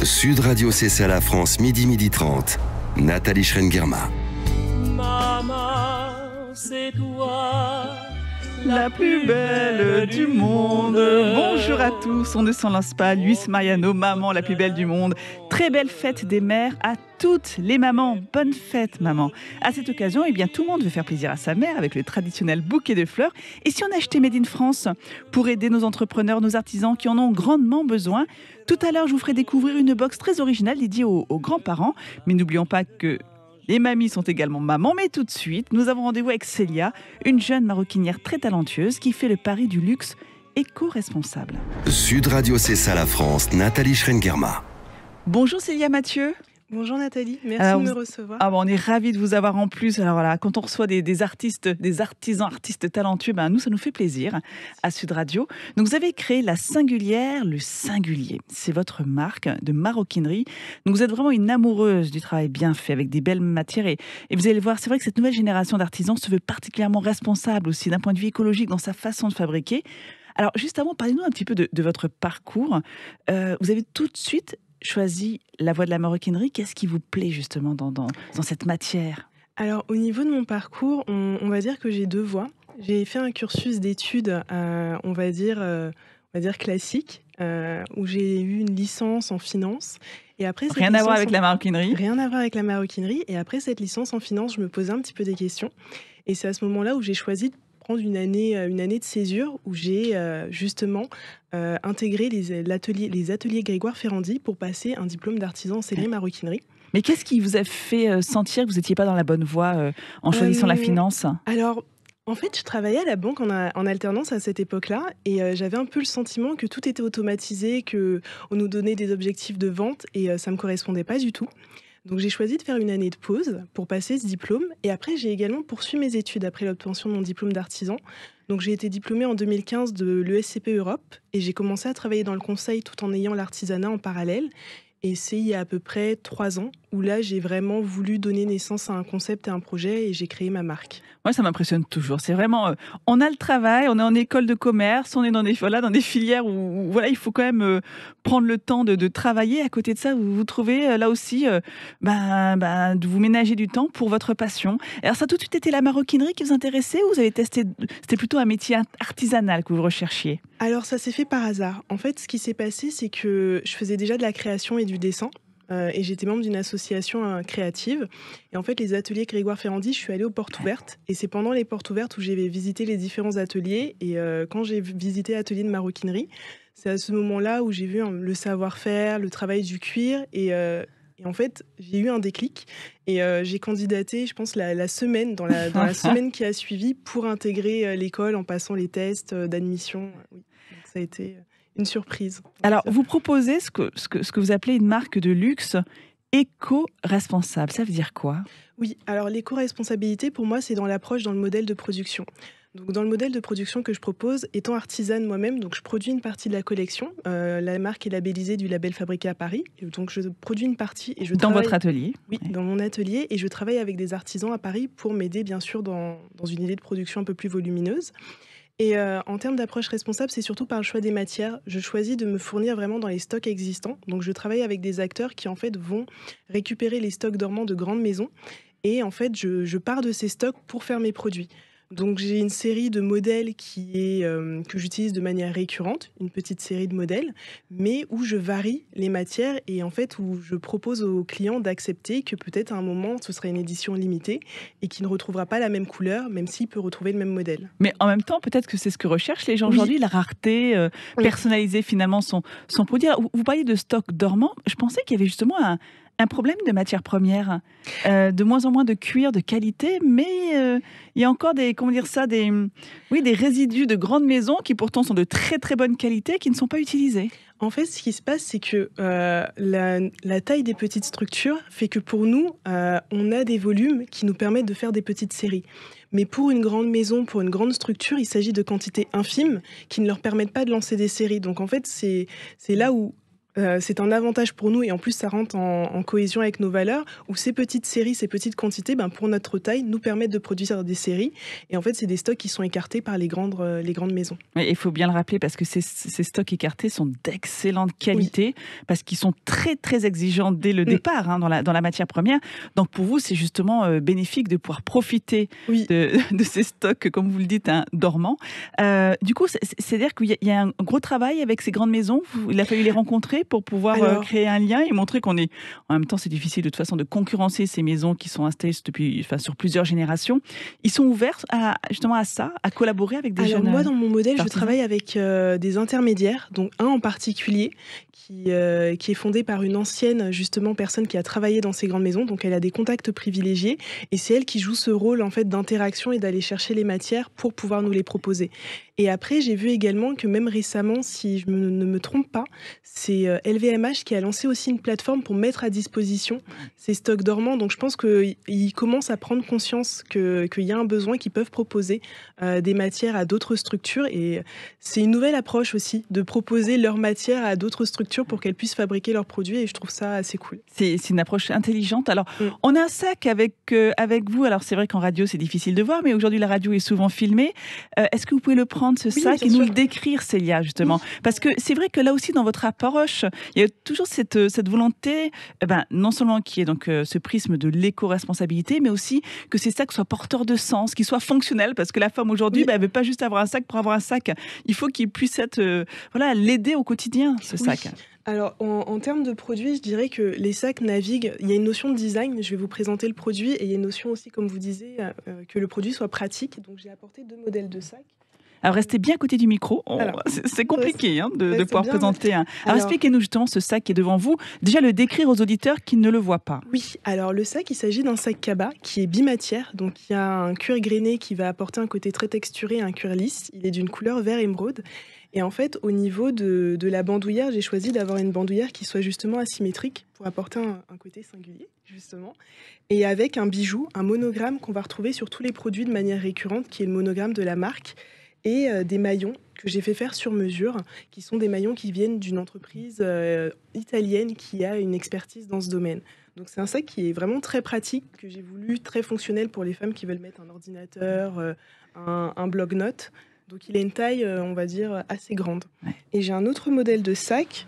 Sud Radio CCA La France, midi 30. Nathalie Schrengerma. Maman, c'est toi la plus belle du monde. Bonjour à tous, on ne s'en lance pas. Luis Mariano, maman la plus belle du monde. Très belle fête des mères à toutes les mamans. Bonne fête, maman. À cette occasion, tout le monde veut faire plaisir à sa mère avec le traditionnel bouquet de fleurs. Et si on achetait Made in France pour aider nos entrepreneurs, nos artisans qui en ont grandement besoin? Tout à l'heure, je vous ferai découvrir une box très originale dédiée aux grands-parents. Mais n'oublions pas que les mamies sont également mamans, mais tout de suite, nous avons rendez-vous avec Célia, une jeune maroquinière très talentueuse qui fait le pari du luxe éco-responsable. Sud Radio CCA La France, Nathalie Schrengerma. Bonjour Célia Mathieu. Bonjour Nathalie, merci de me recevoir. On est ravis de vous avoir en plus. Alors voilà, quand on reçoit des artistes, des artisans, artistes talentueux, nous, ça nous fait plaisir à Sud Radio. Donc vous avez créé La Singulière, le singulier. C'est votre marque de maroquinerie. Donc vous êtes vraiment une amoureuse du travail bien fait, avec des belles matières. Et vous allez voir, c'est vrai que cette nouvelle génération d'artisans se veut particulièrement responsable aussi d'un point de vue écologique dans sa façon de fabriquer. Alors juste avant, parlez-nous un petit peu de votre parcours. Vous avez tout de suite choisi la voie de la maroquinerie. Qu'est-ce qui vous plaît justement dans cette matière? Alors au niveau de mon parcours, on va dire que j'ai deux voies. J'ai fait un cursus d'études, on va dire classique, où j'ai eu une licence en finance. Et après, rien à voir avec la maroquinerie. Rien à voir avec la maroquinerie. Et après cette licence en finance, je me posais un petit peu des questions. Et c'est à ce moment-là où j'ai choisi de prendre une année de césure où j'ai justement intégré les ateliers Grégoire Ferrandi pour passer un diplôme d'artisan en sellerie maroquinerie. Mais qu'est-ce qui vous a fait sentir que vous n'étiez pas dans la bonne voie en choisissant la finance? Alors, en fait, je travaillais à la banque en alternance à cette époque-là et j'avais un peu le sentiment que tout était automatisé, qu'on nous donnait des objectifs de vente et ça ne me correspondait pas du tout. Donc j'ai choisi de faire une année de pause pour passer ce diplôme. Et après, j'ai également poursuivi mes études après l'obtention de mon diplôme d'artisan. Donc j'ai été diplômée en 2015 de l'ESCP Europe et j'ai commencé à travailler dans le conseil tout en ayant l'artisanat en parallèle. Et c'est il y a à peu près 3 ans où là, j'ai vraiment voulu donner naissance à un concept et un projet et j'ai créé ma marque. Moi, ça m'impressionne toujours. C'est vraiment, on a le travail, on est en école de commerce, on est dans des filières où il faut quand même prendre le temps de travailler. À côté de ça, vous trouvez là aussi de vous ménager du temps pour votre passion. Alors ça a tout de suite été la maroquinerie qui vous intéressait ou vous avez testé, c'était plutôt un métier artisanal que vous recherchiez? Alors ça s'est fait par hasard. En fait, ce qui s'est passé, c'est que je faisais déjà de la création et du dessin. Et j'étais membre d'une association créative. Et en fait, les ateliers Grégoire Ferrandi, je suis allée aux portes ouvertes. Et c'est pendant les portes ouvertes où j'ai visité les différents ateliers. Et quand j'ai visité l'atelier de maroquinerie, c'est à ce moment-là où j'ai vu le savoir-faire, le travail du cuir. Et en fait, j'ai eu un déclic. Et j'ai candidaté, je pense, la semaine, dans la semaine qui a suivi, pour intégrer l'école en passant les tests d'admission. Oui. Donc, ça a été une surprise. Alors, vous proposez ce que vous appelez une marque de luxe éco-responsable. Ça veut dire quoi? Oui, alors l'éco-responsabilité, pour moi, c'est dans l'approche, dans le modèle de production. Donc, dans le modèle de production que je propose, étant artisane moi-même, donc je produis une partie de la collection. La marque est labellisée du label Fabriqué à Paris. Et donc, je produis une partie et je travaille... Dans votre atelier? Oui, dans mon atelier. Et je travaille avec des artisans à Paris pour m'aider, bien sûr, dans une idée de production un peu plus volumineuse. Et en termes d'approche responsable, c'est surtout par le choix des matières. Je choisis de me fournir vraiment dans les stocks existants. Donc, je travaille avec des acteurs qui, en fait, vont récupérer les stocks dormants de grandes maisons. Et en fait, je pars de ces stocks pour faire mes produits. Donc, j'ai une série de modèles que j'utilise de manière récurrente, une petite série de modèles, mais où je varie les matières et en fait où je propose aux clients d'accepter que peut-être à un moment, ce sera une édition limitée et qu'il ne retrouvera pas la même couleur, même s'il peut retrouver le même modèle. Mais en même temps, peut-être que c'est ce que recherchent les gens aujourd'hui, la rareté, personnaliser finalement son produit. Alors, vous parliez de stock dormant, je pensais qu'il y avait justement un problème de matières premières, de moins en moins de cuir de qualité, mais il y a encore des résidus de grandes maisons qui pourtant sont de très très bonne qualité, qui ne sont pas utilisés. En fait, ce qui se passe, c'est que la taille des petites structures fait que pour nous, on a des volumes qui nous permettent de faire des petites séries. Mais pour une grande maison, pour une grande structure, il s'agit de quantités infimes qui ne leur permettent pas de lancer des séries. Donc en fait, c'est là où c'est un avantage pour nous et en plus ça rentre en cohésion avec nos valeurs où ces petites séries, ces petites quantités, pour notre taille, nous permettent de produire des séries. Et en fait, c'est des stocks qui sont écartés par les grandes maisons. Oui, il faut bien le rappeler parce que ces stocks écartés sont d'excellente qualité parce qu'ils sont très très exigeants dès le départ dans la matière première. Donc pour vous, c'est justement bénéfique de pouvoir profiter de ces stocks, comme vous le dites, dormants. Du coup, c'est-à-dire qu'il y a un gros travail avec ces grandes maisons. Il a fallu les rencontrer pour pouvoir créer un lien et montrer qu'on est... En même temps, c'est difficile de toute façon de concurrencer ces maisons qui sont installées sur plusieurs générations. Ils sont ouverts justement à ça, à collaborer avec des jeunes... Moi, dans mon modèle, artisans. je travaille avec des intermédiaires, donc un en particulier qui est fondé par une ancienne justement personne qui a travaillé dans ces grandes maisons, donc elle a des contacts privilégiés et c'est elle qui joue ce rôle en fait d'interaction et d'aller chercher les matières pour pouvoir nous les proposer. Et après, j'ai vu également que même récemment, si je ne me trompe pas, c'est LVMH qui a lancé aussi une plateforme pour mettre à disposition ces stocks dormants. Donc je pense qu'ils commencent à prendre conscience qu'il y a un besoin, qu'ils peuvent proposer des matières à d'autres structures. Et c'est une nouvelle approche aussi de proposer leurs matières à d'autres structures pour qu'elles puissent fabriquer leurs produits. Et je trouve ça assez cool. C'est une approche intelligente. Alors, on a un sac avec vous. Alors, c'est vrai qu'en radio, c'est difficile de voir, mais aujourd'hui, la radio est souvent filmée. Est-ce que vous pouvez le prendre, ce sac, et nous le décrire, Célia, justement? Parce que c'est vrai que là aussi, dans votre approche, il y a toujours cette volonté, non seulement qu'il y ait donc ce prisme de l'éco-responsabilité, mais aussi que ces sacs soient porteurs de sens, qu'ils soient fonctionnels, parce que la femme aujourd'hui, elle ne veut pas juste avoir un sac pour avoir un sac. Il faut qu'il puisse être, l'aider au quotidien, ce sac. Alors, en termes de produits, je dirais que les sacs naviguent. Il y a une notion de design, je vais vous présenter le produit, et il y a une notion aussi, comme vous disiez, que le produit soit pratique. Donc, j'ai apporté 2 modèles de sacs. Alors, restez bien à côté du micro. C'est compliqué de pouvoir présenter un... Alors, expliquez-nous justement ce sac qui est devant vous. Déjà, le décrire aux auditeurs qui ne le voient pas. Oui, alors le sac, il s'agit d'un sac cabas qui est bimatière. Donc, il y a un cuir grainé qui va apporter un côté très texturé, un cuir lisse. Il est d'une couleur vert émeraude. Et en fait, au niveau de la bandoulière, j'ai choisi d'avoir une bandoulière qui soit justement asymétrique pour apporter un côté singulier, justement. Et avec un bijou, un monogramme qu'on va retrouver sur tous les produits de manière récurrente, qui est le monogramme de la marque. Et des maillons que j'ai fait faire sur mesure, qui sont des maillons qui viennent d'une entreprise italienne qui a une expertise dans ce domaine. Donc c'est un sac qui est vraiment très pratique, que j'ai voulu très fonctionnel pour les femmes qui veulent mettre un ordinateur, un bloc-notes. Donc il a une taille, on va dire, assez grande. Ouais. Et j'ai un autre modèle de sac.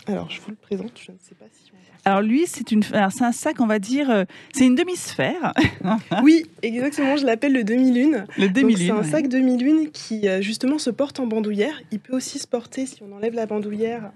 Alors je vous le présente, je ne sais pas si on... Alors lui, c'est un sac, on va dire, c'est une demi-sphère. Oui, exactement, je l'appelle le demi-lune. Le demi-lune. Donc, c'est un sac demi-lune qui justement se porte en bandoulière. Il peut aussi se porter, si on enlève la bandoulière,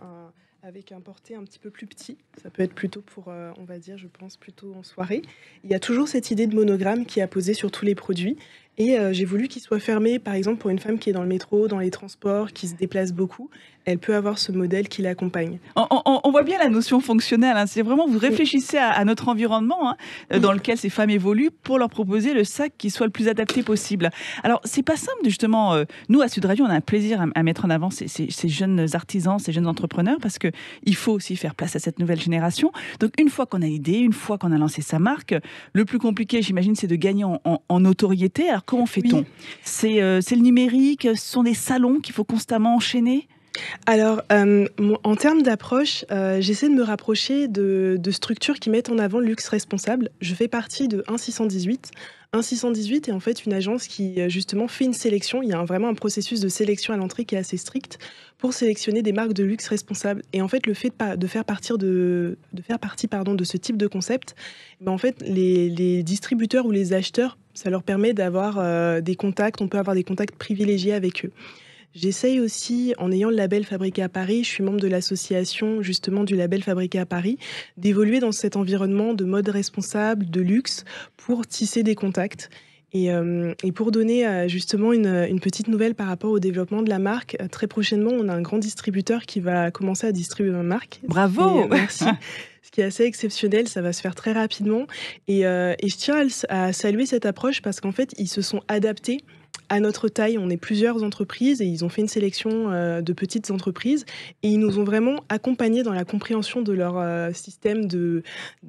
avec un porté un petit peu plus petit. Ça peut être plutôt pour, on va dire, je pense, plutôt en soirée. Il y a toujours cette idée de monogramme qui est apposée sur tous les produits. Et j'ai voulu qu'il soit fermé, par exemple, pour une femme qui est dans le métro, dans les transports, qui se déplace beaucoup. Elle peut avoir ce modèle qui l'accompagne. On voit bien la notion fonctionnelle. C'est vraiment, vous réfléchissez à notre environnement dans lequel ces femmes évoluent pour leur proposer le sac qui soit le plus adapté possible. Alors, c'est pas simple, justement. Nous, à Sud Radio, on a un plaisir à mettre en avant ces jeunes artisans, ces jeunes entrepreneurs, parce qu'il faut aussi faire place à cette nouvelle génération. Donc, une fois qu'on a l'idée, une fois qu'on a lancé sa marque, le plus compliqué, j'imagine, c'est de gagner en notoriété. Alors, comment fait-on ? C'est le numérique, ce sont des salons qu'il faut constamment enchaîner ? Alors, en termes d'approche, j'essaie de me rapprocher de structures qui mettent en avant le luxe responsable. Je fais partie de 1618. 1618 est en fait une agence qui, justement, fait une sélection. Il y a vraiment un processus de sélection à l'entrée qui est assez strict pour sélectionner des marques de luxe responsables. Et en fait, le fait de faire partie de ce type de concept, en fait, les distributeurs ou les acheteurs, ça leur permet d'avoir des contacts. On peut avoir des contacts privilégiés avec eux. J'essaye aussi, en ayant le label Fabriqué à Paris, je suis membre de l'association justement du label Fabriqué à Paris, d'évoluer dans cet environnement de mode responsable, de luxe, pour tisser des contacts. Et pour donner justement une petite nouvelle par rapport au développement de la marque, très prochainement, on a un grand distributeur qui va commencer à distribuer ma marque. Bravo. Merci. Ce qui est assez exceptionnel, ça va se faire très rapidement. Et je tiens à saluer cette approche parce qu'en fait, ils se sont adaptés à notre taille. On est plusieurs entreprises et ils ont fait une sélection de petites entreprises et ils nous ont vraiment accompagnés dans la compréhension de leur système de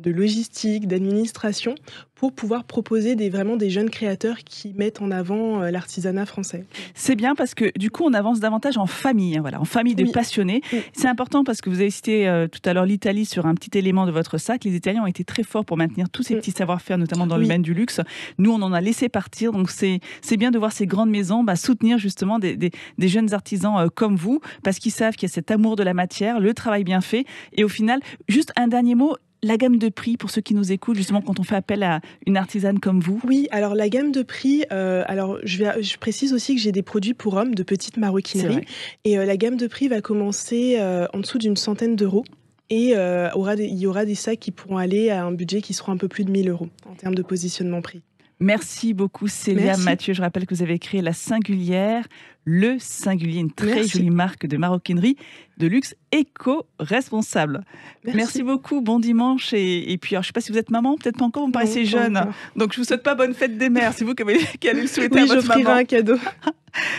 logistique, d'administration pour pouvoir proposer vraiment des jeunes créateurs qui mettent en avant l'artisanat français. C'est bien parce que du coup, on avance davantage en famille, hein, voilà, en famille de passionnés. Oui. C'est important parce que vous avez cité tout à l'heure l'Italie sur un petit élément de votre sac. Les Italiens ont été très forts pour maintenir tous ces petits savoir-faire, notamment dans le domaine du luxe. Nous, on en a laissé partir. Donc, c'est bien de voir ces grandes maisons soutenir justement des jeunes artisans comme vous, parce qu'ils savent qu'il y a cet amour de la matière, le travail bien fait. Et au final, juste un dernier mot. La gamme de prix, pour ceux qui nous écoutent, justement, quand on fait appel à une artisane comme vous. Oui, alors la gamme de prix, je précise aussi que j'ai des produits pour hommes de petite maroquinerie. Et la gamme de prix va commencer en dessous d'une centaine d'euros. Et il y aura des sacs qui pourront aller à un budget qui sera un peu plus de 1 000 € en termes de positionnement prix. Merci beaucoup Célia Mathieu. Je rappelle que vous avez créé La Singulière, Le Singulier, une très jolie marque de maroquinerie de luxe éco-responsable. Merci beaucoup, bon dimanche. Et puis, alors, je ne sais pas si vous êtes maman, peut-être pas encore, vous me paraissez jeune. Donc, je ne vous souhaite pas bonne fête des mères. C'est vous qui allez le souhaiter à votre maman. Oui, j'offrirai un cadeau.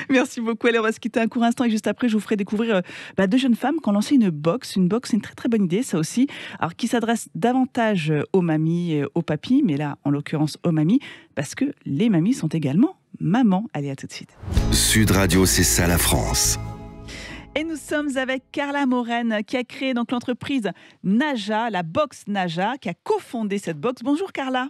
Merci beaucoup. Allez, on va se quitter un court instant et juste après, je vous ferai découvrir deux jeunes femmes qui ont lancé une box. Une box, c'est une très très bonne idée, ça aussi. Alors, qui s'adresse davantage aux mamies, aux papis, mais là, en l'occurrence, aux mamies, parce que les mamies sont également mamans. Allez, à tout de suite. Sud Radio, c'est ça la France. Et nous sommes avec Carla Moren qui a créé donc l'entreprise Naja, la box Naja, qui a cofondé cette box. Bonjour Carla.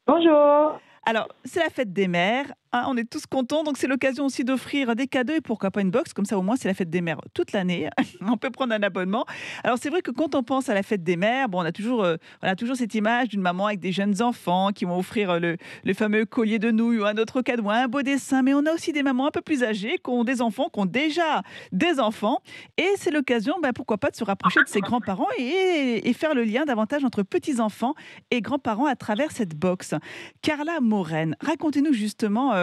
Bonjour. Alors, c'est la fête des mères, hein, on est tous contents, donc c'est l'occasion aussi d'offrir des cadeaux et pourquoi pas une box, comme ça au moins c'est la fête des mères toute l'année, on peut prendre un abonnement. Alors c'est vrai que quand on pense à la fête des mères, on a toujours cette image d'une maman avec des jeunes enfants qui vont offrir le fameux collier de nouilles ou un autre cadeau, un beau dessin, mais on a aussi des mamans un peu plus âgées qui ont des enfants, qui ont déjà des enfants, et c'est l'occasion, pourquoi pas, de se rapprocher de ses grands-parents et faire le lien davantage entre petits-enfants et grands-parents à travers cette box. Carla Moren, racontez-nous justement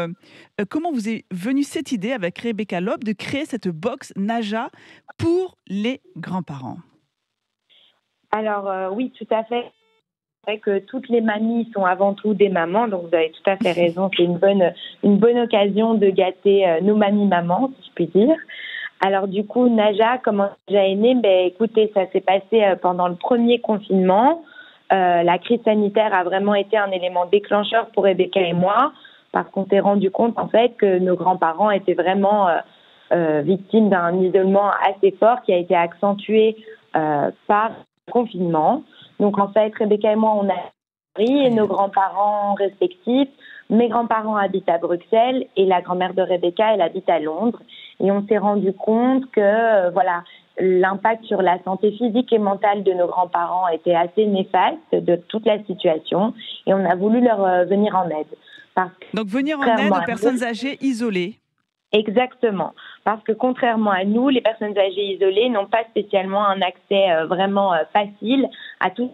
comment vous est venue cette idée avec Rebecca Loeb de créer cette box Naja pour les grands-parents. Alors oui, tout à fait. C'est vrai que toutes les mamies sont avant tout des mamans, donc vous avez tout à fait raison. C'est une bonne occasion de gâter nos mamies-mamans, si je puis dire. Alors du coup, Naja, comment Naja est née ? Écoutez, ça s'est passé pendant le premier confinement. La crise sanitaire a vraiment été un élément déclencheur pour Rebecca et moi, parce qu'on s'est rendu compte en fait que nos grands-parents étaient vraiment victimes d'un isolement assez fort qui a été accentué par le confinement. Donc en fait, Rebecca et moi, on a pris et nos grands-parents respectifs. Mes grands-parents habitent à Bruxelles et la grand-mère de Rebecca, elle habite à Londres. Et on s'est rendu compte que l'impact sur la santé physique et mentale de nos grands-parents était assez néfaste de toute la situation et on a voulu leur venir en aide. Donc venir en aide aux personnes âgées isolées. Exactement, parce que contrairement à nous, les personnes âgées isolées n'ont pas spécialement un accès vraiment facile à tout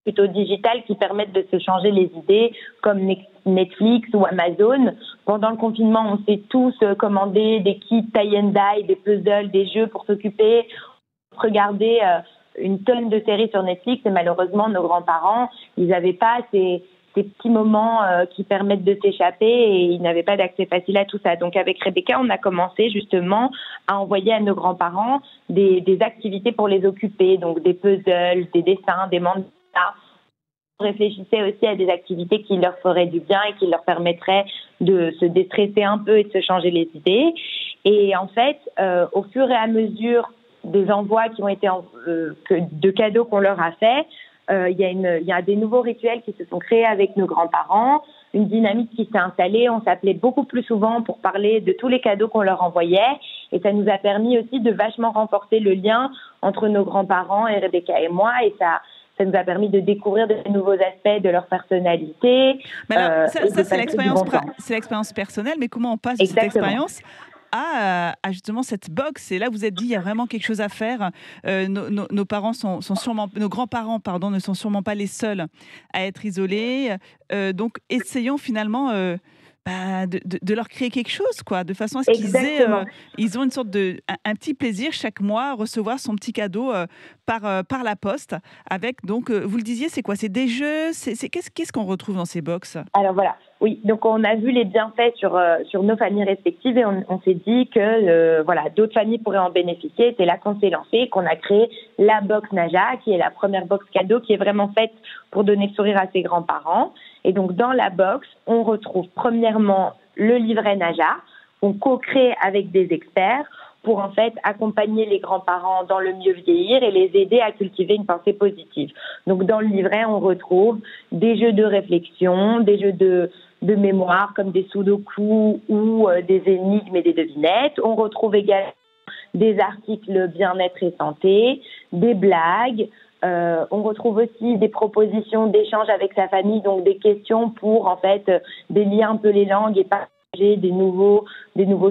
plutôt digital qui permettent de se changer les idées, comme Netflix ou Amazon. Pendant le confinement, on s'est tous commandé des kits tie and dye, des puzzles, des jeux pour s'occuper, regarder une tonne de séries sur Netflix et malheureusement, nos grands-parents, ils n'avaient pas ces petits moments qui permettent de s'échapper et ils n'avaient pas d'accès facile à tout ça. Donc avec Rebecca, on a commencé justement à envoyer à nos grands-parents des activités pour les occuper, donc des puzzles, des dessins, des mandalas. On réfléchissait aussi à des activités qui leur feraient du bien et qui leur permettraient de se déstresser un peu et de se changer les idées. Et en fait, au fur et à mesure des envois qui ont été de cadeaux qu'on leur a fait, il y a des nouveaux rituels qui se sont créés avec nos grands-parents, une dynamique qui s'est installée. On s'appelait beaucoup plus souvent pour parler de tous les cadeaux qu'on leur envoyait et ça nous a permis aussi de vachement renforcer le lien entre nos grands-parents et Rebecca et moi et ça nous a permis de découvrir de nouveaux aspects de leur personnalité. Mais alors, ça c'est l'expérience personnelle, mais comment on passe de cette expérience à justement cette box? Et là, vous êtes dit, il y a vraiment quelque chose à faire. Nos parents nos grands-parents, ne sont sûrement pas les seuls à être isolés. Donc, essayons finalement de leur créer quelque chose, quoi, de façon à ce qu'ils ont une sorte un petit plaisir chaque mois à recevoir son petit cadeau par la poste. Avec donc, vous le disiez, c'est quoi? C'est des jeux. Qu'est-ce qu'on retrouve dans ces box? Alors voilà. Oui, donc on a vu les bienfaits sur nos familles respectives et on s'est dit que voilà, d'autres familles pourraient en bénéficier. C'est là qu'on s'est lancé, qu'on a créé la box Naja, qui est la première box cadeau qui est vraiment faite pour donner le sourire à ses grands-parents. Et donc dans la box, on retrouve premièrement le livret Naja, qu'on co-crée avec des experts pour en fait accompagner les grands-parents dans le mieux vieillir et les aider à cultiver une pensée positive. Donc dans le livret, on retrouve des jeux de réflexion, des jeux de mémoire comme des sudoku ou des énigmes et des devinettes. On retrouve également des articles bien-être et santé, des blagues. On retrouve aussi des propositions d'échange avec sa famille, donc des questions pour en fait délier un peu les langues et partager des nouveaux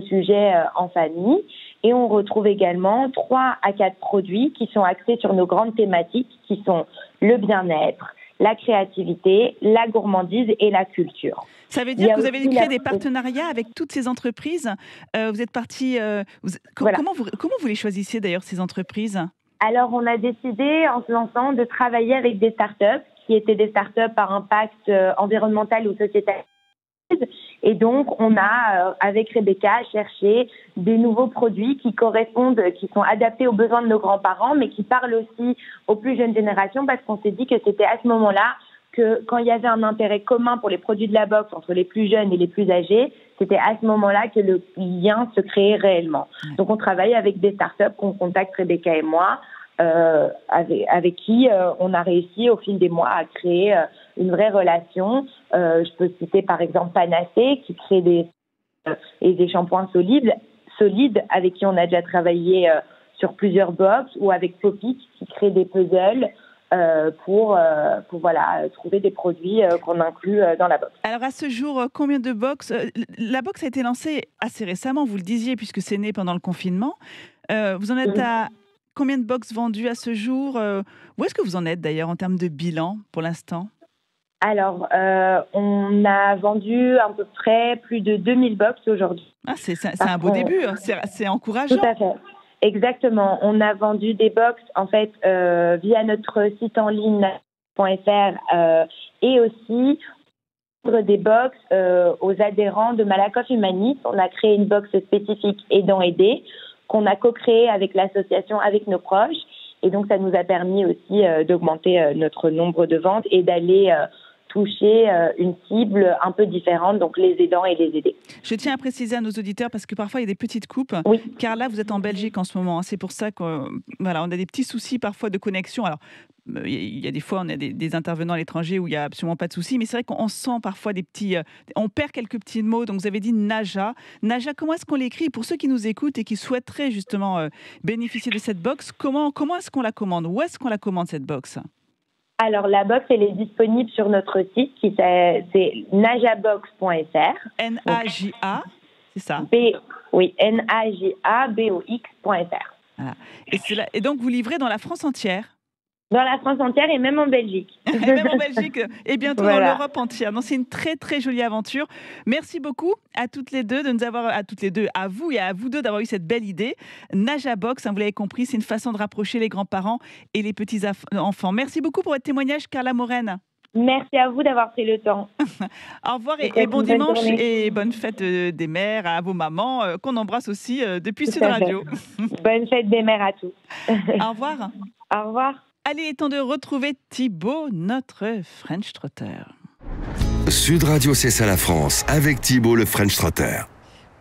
sujets en famille. Et on retrouve également 3 à 4 produits qui sont axés sur nos grandes thématiques qui sont le bien-être, la créativité, la gourmandise et la culture. Ça veut dire que vous avez créé des partenariats avec toutes ces entreprises. Vous êtes parti. Voilà. Comment vous les choisissez d'ailleurs, ces entreprises ? Alors, on a décidé en se lançant de travailler avec des startups qui étaient des startups par impact environnemental ou sociétal. Et donc, on a, avec Rebecca, cherché des nouveaux produits qui correspondent, qui sont adaptés aux besoins de nos grands-parents, mais qui parlent aussi aux plus jeunes générations, parce qu'on s'est dit que c'était à ce moment-là que quand il y avait un intérêt commun pour les produits de la box entre les plus jeunes et les plus âgés, c'était à ce moment-là que le lien se créait réellement. Donc, on travaille avec des startups qu'on contacte, Rebecca et moi, avec qui on a réussi au fil des mois à créer une vraie relation. Je peux citer par exemple Panacée qui crée des shampoings solides avec qui on a déjà travaillé sur plusieurs box, ou avec Popic qui crée des puzzles pour voilà, trouver des produits qu'on inclut dans la box. Alors à ce jour, combien de box La box a été lancée assez récemment, vous le disiez, puisque c'est né pendant le confinement. Vous en êtes à combien de box vendues à ce jour ? Où est-ce que vous en êtes d'ailleurs en termes de bilan pour l'instant ? Alors, on a vendu à peu près plus de 2000 box aujourd'hui. Ah, c'est un beau début, c'est encourageant. Tout à fait. Exactement. On a vendu des box en fait via notre site en ligne .fr et aussi des box aux adhérents de Malakoff Humaniste. On a créé une box spécifique Aidant Aider qu'on a co-créée avec l'association Avec nos proches. Et donc, ça nous a permis aussi d'augmenter notre nombre de ventes et d'aller toucher une cible un peu différente, donc les aidants et les aidés. Je tiens à préciser à nos auditeurs, parce que parfois il y a des petites coupes, oui. Car là vous êtes en Belgique en ce moment, hein. C'est pour ça qu'on voilà, on a des petits soucis parfois de connexion. Alors il y a des fois on a des intervenants à l'étranger où il n'y a absolument pas de soucis, mais c'est vrai qu'on sent parfois des petits... on perd quelques petits mots, donc vous avez dit Naja. Naja, comment est-ce qu'on l'écrit ? Pour ceux qui nous écoutent et qui souhaiteraient justement bénéficier de cette box, comment est-ce qu'on la commande ? Où est-ce qu'on la commande cette box ? Alors, la box, elle est disponible sur notre site, c'est najabox.fr. N-A-J-A, c'est ça ? Oui, najabox.fr. Voilà. Et donc, vous livrez dans la France entière ? Dans la France entière et même en Belgique. Et même en Belgique et bientôt dans l'Europe entière. Donc, c'est une très très jolie aventure. Merci beaucoup à toutes les deux à vous et à vous deux d'avoir eu cette belle idée. Naja Box, hein, vous l'avez compris, c'est une façon de rapprocher les grands-parents et les petits-enfants. Merci beaucoup pour votre témoignage, Carla Moren. Merci à vous d'avoir pris le temps. Au revoir et bon dimanche journée. Et bonne fête des mères à vos mamans qu'on embrasse aussi depuis Sud Radio. Bonne fête des mères à tous. Au revoir. Au revoir. Allez, temps de retrouver Thibaut, notre French Trotter. Sud Radio, c'est ça la France, avec Thibaut, le French Trotter.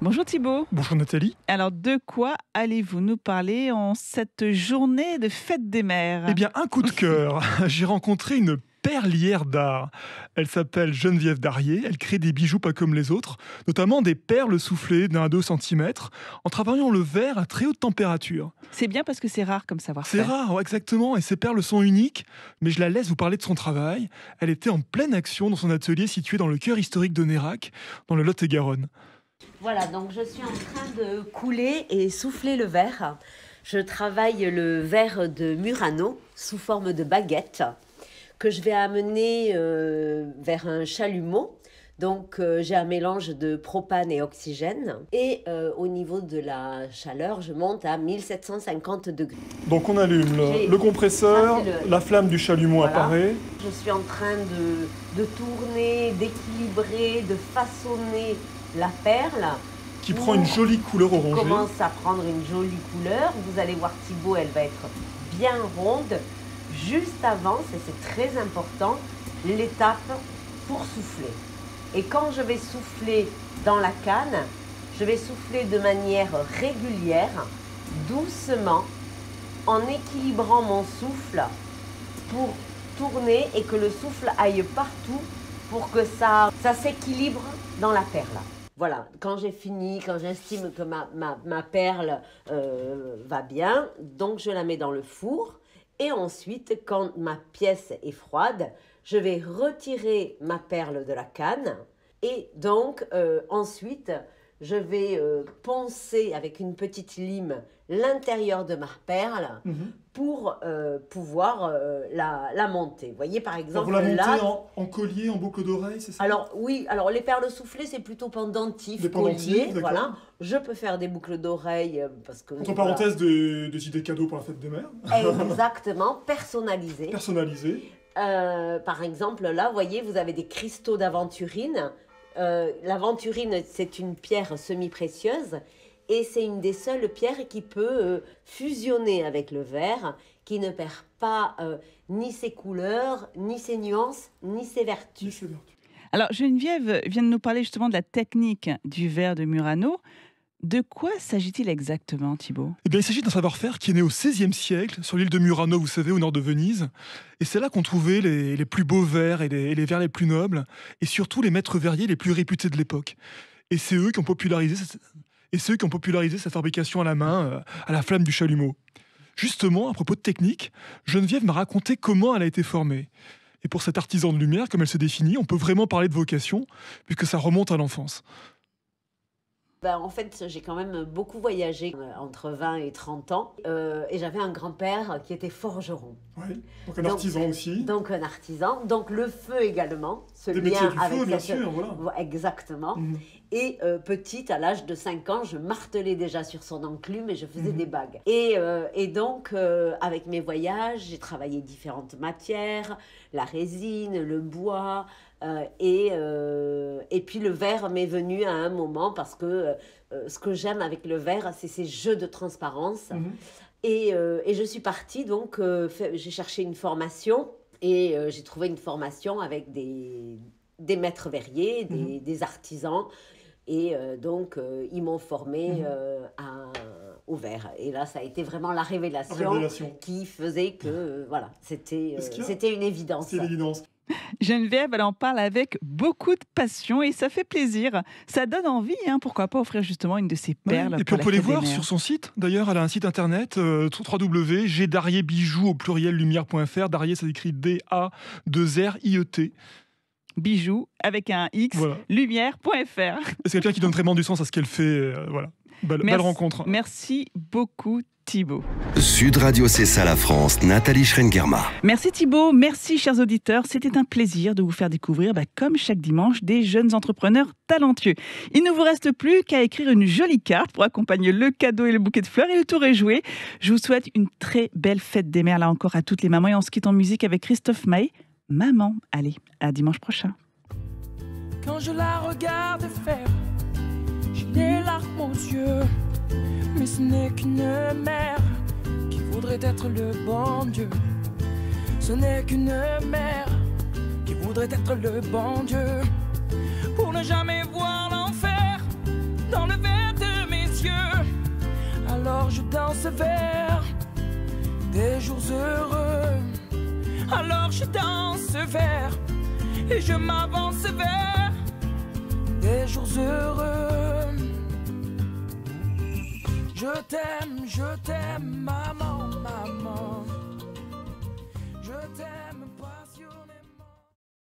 Bonjour Thibaut. Bonjour Nathalie. Alors, de quoi allez-vous nous parler en cette journée de fête des mères ? Eh bien, un coup de cœur. J'ai rencontré une perlière d'art. Elle s'appelle Geneviève Darier. Elle crée des bijoux pas comme les autres, notamment des perles soufflées d'1 à 2 cm, en travaillant le verre à très haute température. C'est bien parce que c'est rare comme savoir-faire. C'est rare, ouais, exactement. Et ces perles sont uniques, mais je la laisse vous parler de son travail. Elle était en pleine action dans son atelier situé dans le cœur historique de Nérac, dans le Lot-et-Garonne. Voilà, donc je suis en train de couler et souffler le verre. Je travaille le verre de Murano sous forme de baguette que je vais amener vers un chalumeau Donc j'ai un mélange de propane et oxygène. Et au niveau de la chaleur, je monte à 1750 degrés. Donc on allume le compresseur, la flamme du chalumeau apparaît. Je suis en train de tourner, d'équilibrer, de façonner la perle. Qui prend une jolie couleur orangée. Qui commence à prendre une jolie couleur. Vous allez voir Thibaut, elle va être bien ronde. Juste avant, c'est très important, l'étape pour souffler. Et quand je vais souffler dans la canne, je vais souffler de manière régulière, doucement, en équilibrant mon souffle pour tourner et que le souffle aille partout pour que ça s'équilibre dans la perle. Voilà, quand j'ai fini, quand j'estime que ma perle va bien, donc je la mets dans le four. Et ensuite, quand ma pièce est froide, je vais retirer ma perle de la canne. Et donc, ensuite, je vais poncer avec une petite lime l'intérieur de ma perle pour pouvoir la monter. Vous voyez, par exemple, vous la montez là, en collier, en boucle d'oreille, c'est ça? Alors oui, alors les perles soufflées, c'est plutôt pendentif, collier, voilà. Je peux faire des boucles d'oreilles parce que... Entre parenthèses, des idées cadeaux pour la fête des mères. Exactement, personnalisées. Personnalisées. Par exemple, là, vous voyez, vous avez des cristaux d'aventurine. L'aventurine, c'est une pierre semi-précieuse et c'est une des seules pierres qui peut fusionner avec le verre, qui ne perd pas ni ses couleurs, ni ses nuances, ni ses vertus. Alors, Geneviève vient de nous parler justement de la technique du verre de Murano. De quoi s'agit-il exactement, Thibaut? Eh bien, il s'agit d'un savoir-faire qui est né au XVIe siècle, sur l'île de Murano, vous savez, au nord de Venise. Et c'est là qu'on trouvait les plus beaux verres et les verres les plus nobles, et surtout les maîtres verriers les plus réputés de l'époque. Et c'est eux qui ont popularisé cette fabrication à la main, à la flamme du chalumeau. Justement, à propos de technique, Geneviève m'a raconté comment elle a été formée. Et pour cet artisan de lumière, comme elle se définit, on peut vraiment parler de vocation, puisque ça remonte à l'enfance. En fait, j'ai quand même beaucoup voyagé entre 20 et 30 ans. Et j'avais un grand-père qui était forgeron. Oui, donc un artisan aussi. Donc un artisan. Donc le feu également. Ce Des lien métiers du avec feu, bien sûr, voilà. Exactement. Et petite, à l'âge de 5 ans, je martelais déjà sur son enclume et je faisais des bagues. Et donc, avec mes voyages, j'ai travaillé différentes matières, la résine, le bois... et puis le verre m'est venu à un moment parce que ce que j'aime avec le verre, c'est ces jeux de transparence. Et je suis partie, donc j'ai cherché une formation et j'ai trouvé une formation avec des maîtres verriers, des artisans. Et donc, ils m'ont formée au verre. Et là, ça a été vraiment la révélation. Qui faisait que, voilà, c'était une évidence. C'est l'évidence. Geneviève, elle en parle avec beaucoup de passion et ça fait plaisir. Ça donne envie, pourquoi pas offrir justement une de ces perles. Et puis on peut les voir sur son site. D'ailleurs, elle a un site internet, www.gdarrierbijoux au pluriel lumière.fr. Darrier, ça s'écrit D-A-2-R-I-E-T. Bijoux avec un X, voilà. Lumière.fr. C'est quelqu'un qui donne vraiment du sens à ce qu'elle fait. Voilà. Belle rencontre. Merci beaucoup, Thibaut. Sud Radio, c'est ça la France, Nathalie Schrengerma. Merci Thibaut, merci chers auditeurs. C'était un plaisir de vous faire découvrir, comme chaque dimanche, des jeunes entrepreneurs talentueux. Il ne vous reste plus qu'à écrire une jolie carte pour accompagner le cadeau et le bouquet de fleurs et le tour est joué. Je vous souhaite une très belle fête des mères là encore à toutes les mamans et on se quitte en musique avec Christophe Maé. Maman, allez, à dimanche prochain. Quand je la regarde faire, j'ai les larmes aux yeux. Mais ce n'est qu'une mère qui voudrait être le bon Dieu. Ce n'est qu'une mère qui voudrait être le bon Dieu. Pour ne jamais voir l'enfer dans le verre de mes yeux. Alors je danse vers des jours heureux. Alors je danse vers et je m'avance vers des jours heureux. Je t'aime, maman.